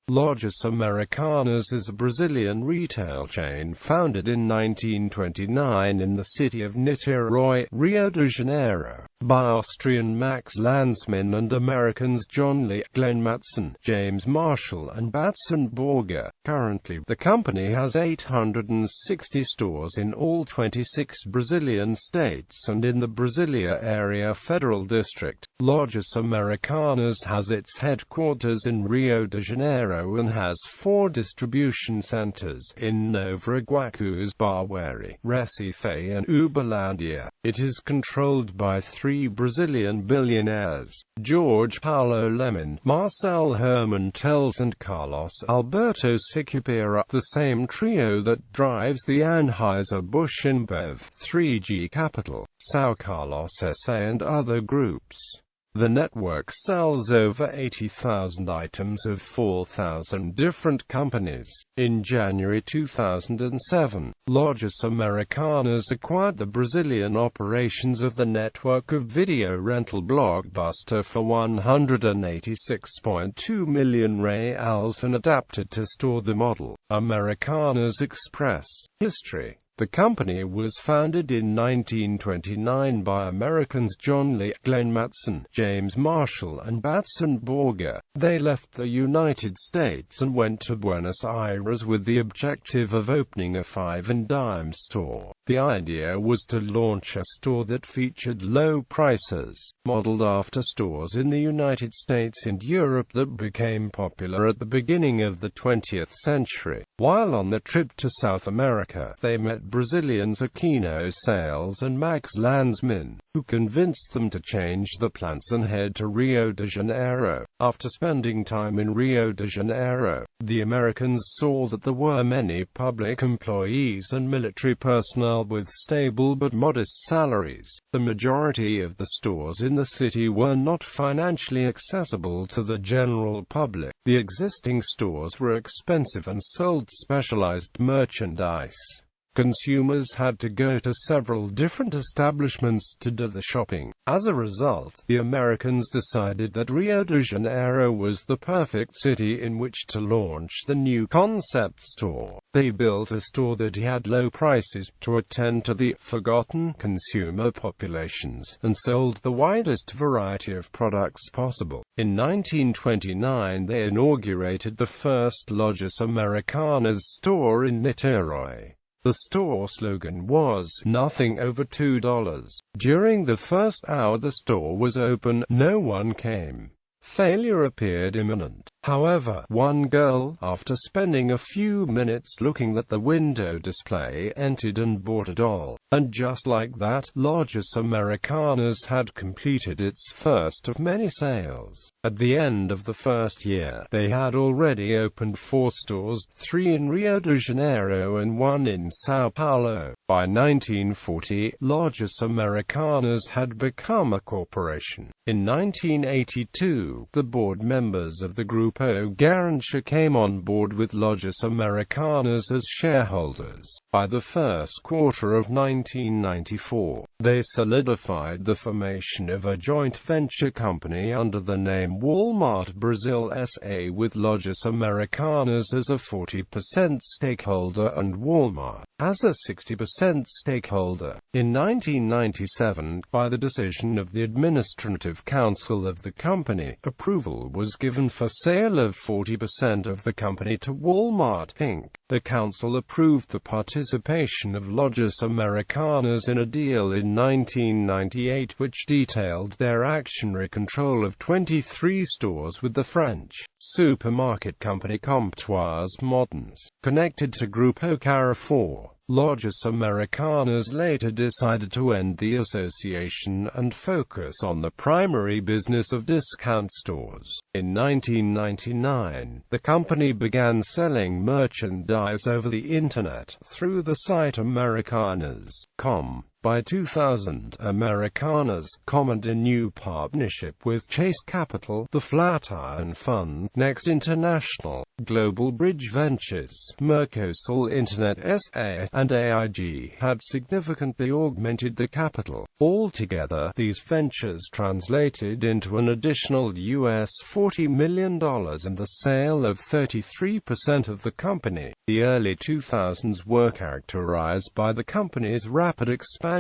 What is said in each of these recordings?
Lojas Americanas is a Brazilian retail chain founded in 1929 in the city of Niterói, Rio de Janeiro, by Austrian Max Landesmann and Americans John Lee, Glen Matson, James Marshall and Batson Borger. Currently, the company has 860 stores in all 26 Brazilian states and in the Brasília-area federal district. Lojas Americanas has its headquarters in Rio de Janeiro and has 4 distribution centers in Nova Iguaçu, Barueri, Recife and Uberlandia. It is controlled by 3 Brazilian billionaires, Jorge Paulo Lemann, Marcel, Herrmann tells and Carlos Alberto Sicupira, the same trio that drives the Anheuser-Busch InBev, 3G Capital, São Carlos S.A. and other groups. The network sells over 80,000 items of 4,000 different companies. In January 2007, Lojas Americanas acquired the Brazilian operations of the network of video rental Blockbuster for $186.2 million and adapted to store the model. Americanas Express. History. The company was founded in 1929 by Americans John Lee, Glen Matson, James Marshall and Batson Borger. They left the United States and went to Buenos Aires with the objective of opening a 5-and-dime store. The idea was to launch a store that featured low prices, modeled after stores in the United States and Europe that became popular at the beginning of the 20th century. While on the trip to South America, they met Brazilians Aquino Sales and Max Landesmann, who convinced them to change the plans and head to Rio de Janeiro. After spending time in Rio de Janeiro, the Americans saw that there were many public employees and military personnel with stable but modest salaries. The majority of the stores in the city were not financially accessible to the general public. The existing stores were expensive and sold specialized merchandise. Consumers had to go to several different establishments to do the shopping. As a result, the Americans decided that Rio de Janeiro was the perfect city in which to launch the new concept store. They built a store that had low prices to attend to the forgotten consumer populations, and sold the widest variety of products possible. In 1929 they inaugurated the first Lojas Americanas store in Niterói. The store slogan was, "Nothing over $2." During the first hour the store was open, no one came. Failure appeared imminent. However, one girl, after spending a few minutes looking at the window display, entered and bought a doll. And just like that, Lojas Americanas had completed its first of many sales. At the end of the first year, they had already opened 4 stores, 3 in Rio de Janeiro and 1 in São Paulo. By 1940, Lojas Americanas had become a corporation. In 1982, the board members of the Grupo Garrincha came on board with Lojas Americanas as shareholders. By the first quarter of 1994, they solidified the formation of a joint venture company under the name Walmart Brazil S.A. with Lojas Americanas as a 40% stakeholder and Walmart as a 60% stakeholder. In 1997, by the decision of the Administrative Council of the company, approval was given for sale of 40% of the company to Walmart Inc. The council approved the participation of Lojas Americanas in a deal in 1998 which detailed their actionary control of 23 stores with the French supermarket company Comptoirs Modernes, connected to Grupo Carrefour. Lojas Americanas later decided to end the association and focus on the primary business of discount stores. In 1999, the company began selling merchandise over the internet through the site Americanas.com. By 2000, Americanas commented a new partnership with Chase Capital, the Flatiron Fund, Next International, Global Bridge Ventures, Mercosur Internet S.A., and AIG had significantly augmented the capital. Altogether, these ventures translated into an additional US $40 million in the sale of 33% of the company. The early 2000s were characterized by the company's rapid expansion.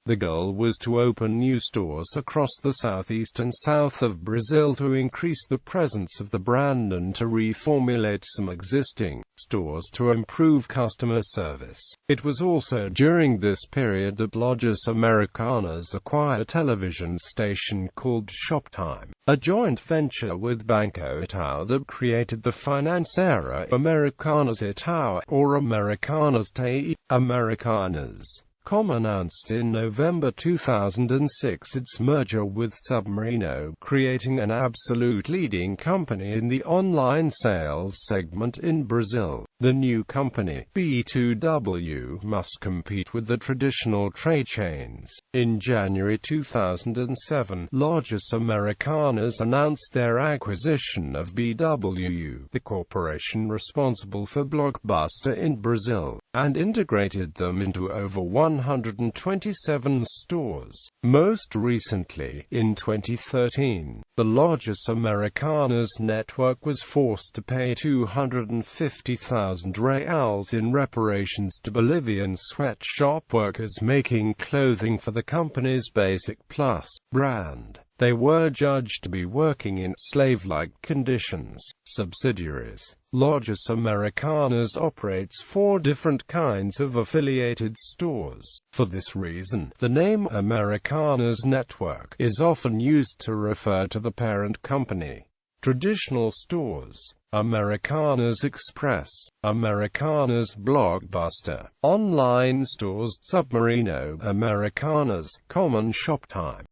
The goal was to open new stores across the southeast and south of Brazil to increase the presence of the brand and to reformulate some existing stores to improve customer service. It was also during this period that Lojas Americanas acquired a television station called Shoptime, a joint venture with Banco Itaú that created the financiera Americanas Itaú, or Americanas TI. Americanas.com announced in November 2006 its merger with Submarino, creating an absolute leading company in the online sales segment in Brazil. The new company, B2W, must compete with the traditional trade chains. In January 2007, Lojas Americanas announced their acquisition of BW, the corporation responsible for Blockbuster in Brazil, and integrated them into over 127 stores. Most recently, in 2013, the Lojas Americanas network was forced to pay 250,000 reals in reparations to Bolivian sweatshop workers making clothing for the company's Basic Plus brand. They were judged to be working in slave-like conditions. Subsidiaries. Lojas Americanas operates 4 different kinds of affiliated stores. For this reason, the name Americanas Network is often used to refer to the parent company. Traditional stores. Americanas Express, Americanas Blockbuster, online stores, Submarino, Americanas, Common Shoptime.